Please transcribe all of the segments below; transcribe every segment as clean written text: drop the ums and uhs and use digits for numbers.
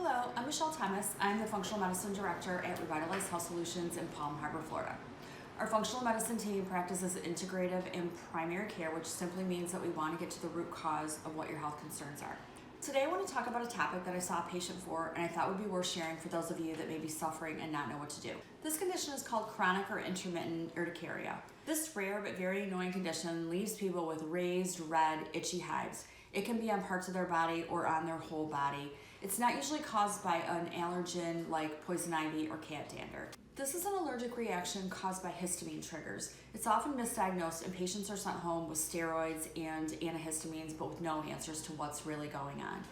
Hello, I'm Michelle Thomas. I'm the Functional Medicine Director at Revitalize Health Solutions in Palm Harbor, Florida. Our functional medicine team practices integrative and primary care, which simply means that we want to get to the root cause of what your health concerns are. Today I want to talk about a topic that I saw a patient for and I thought would be worth sharing for those of you that may be suffering and not know what to do. This condition is called chronic or intermittent urticaria. This rare but very annoying condition leaves people with raised, red, itchy hives. It can be on parts of their body or on their whole body. It's not usually caused by an allergen like poison ivy or cat dander. This is an allergic reaction caused by histamine triggers. It's often misdiagnosed and patients are sent home with steroids and antihistamines but with no answers to what's really going on.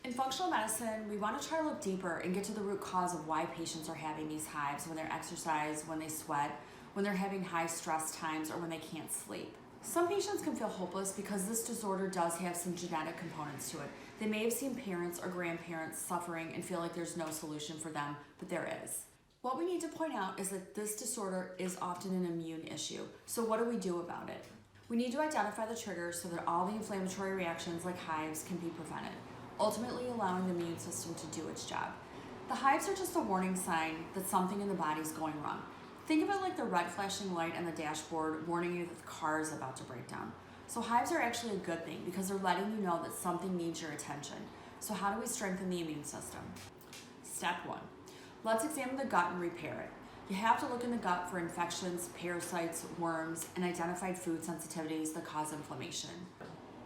In functional medicine, we want to try to look deeper and get to the root cause of why patients are having these hives when they exercise, when they sweat, when they're having high stress times, or when they can't sleep. Some patients can feel hopeless because this disorder does have some genetic components to it. They may have seen parents or grandparents suffering and feel like there's no solution for them, but there is. What we need to point out is that this disorder is often an immune issue. So what do we do about it? We need to identify the triggers so that all the inflammatory reactions like hives can be prevented, ultimately allowing the immune system to do its job. The hives are just a warning sign that something in the body is going wrong. Think of it like the red flashing light on the dashboard warning you that the car is about to break down. So hives are actually a good thing because they're letting you know that something needs your attention. So how do we strengthen the immune system? Step 1. Let's examine the gut and repair it. You have to look in the gut for infections, parasites, worms, and identified food sensitivities that cause inflammation.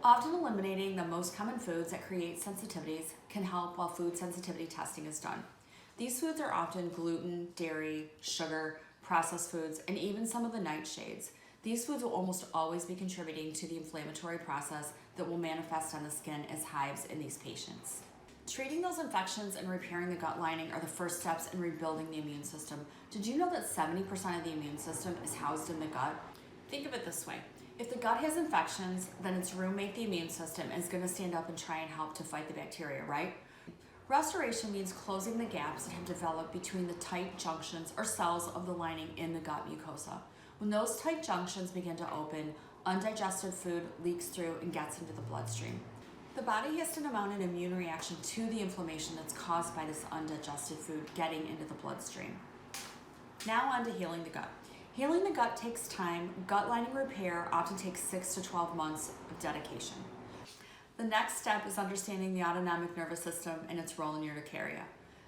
Often eliminating the most common foods that create sensitivities can help while food sensitivity testing is done. These foods are often gluten, dairy, sugar, processed foods, and even some of the nightshades. These foods will almost always be contributing to the inflammatory process that will manifest on the skin as hives in these patients. Treating those infections and repairing the gut lining are the first steps in rebuilding the immune system. Did you know that 70% of the immune system is housed in the gut? Think of it this way. If the gut has infections, then its roommate, the immune system, is going to stand up and try and help to fight the bacteria, right? Restoration means closing the gaps that have developed between the tight junctions or cells of the lining in the gut mucosa. When those tight junctions begin to open, undigested food leaks through and gets into the bloodstream. The body has to mount an immune reaction to the inflammation that's caused by this undigested food getting into the bloodstream. Now on to healing the gut. Healing the gut takes time. Gut lining repair often takes 6 to 12 months of dedication. The next step is understanding the autonomic nervous system and its role in urticaria.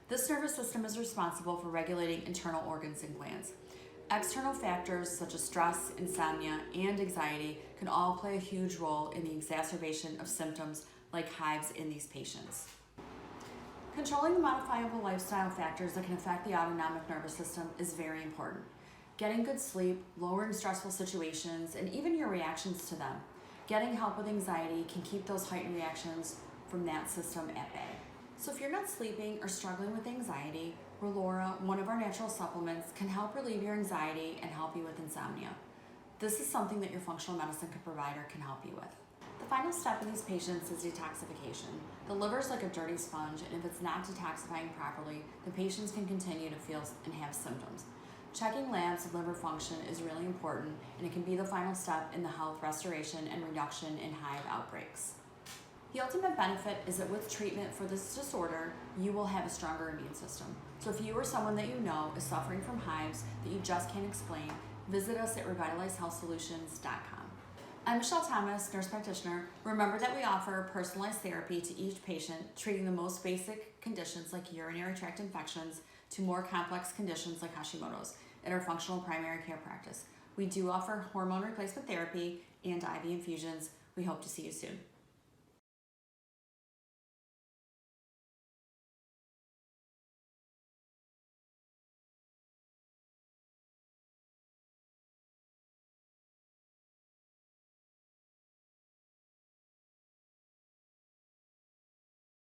This nervous system is responsible for regulating internal organs and glands. External factors such as stress, insomnia, and anxiety can all play a huge role in the exacerbation of symptoms like hives in these patients. Controlling the modifiable lifestyle factors that can affect the autonomic nervous system is very important. Getting good sleep, lowering stressful situations, and even your reactions to them. Getting help with anxiety can keep those heightened reactions from that system at bay. So if you're not sleeping or struggling with anxiety, Relora, one of our natural supplements, can help relieve your anxiety and help you with insomnia. This is something that your functional medicine provider can help you with. The final step in these patients is detoxification. The liver is like a dirty sponge, and if it's not detoxifying properly, the patients can continue to feel and have symptoms. Checking labs of liver function is really important, and it can be the final step in the health restoration and reduction in hive outbreaks. The ultimate benefit is that with treatment for this disorder, you will have a stronger immune system. So if you or someone that you know is suffering from hives that you just can't explain, visit us at revitalizehealthsolutions.com. I'm Michelle Thomas, nurse practitioner. Remember that we offer personalized therapy to each patient, treating the most basic conditions like urinary tract infections to more complex conditions like Hashimoto's at our functional primary care practice. We do offer hormone replacement therapy and IV infusions. We hope to see you soon.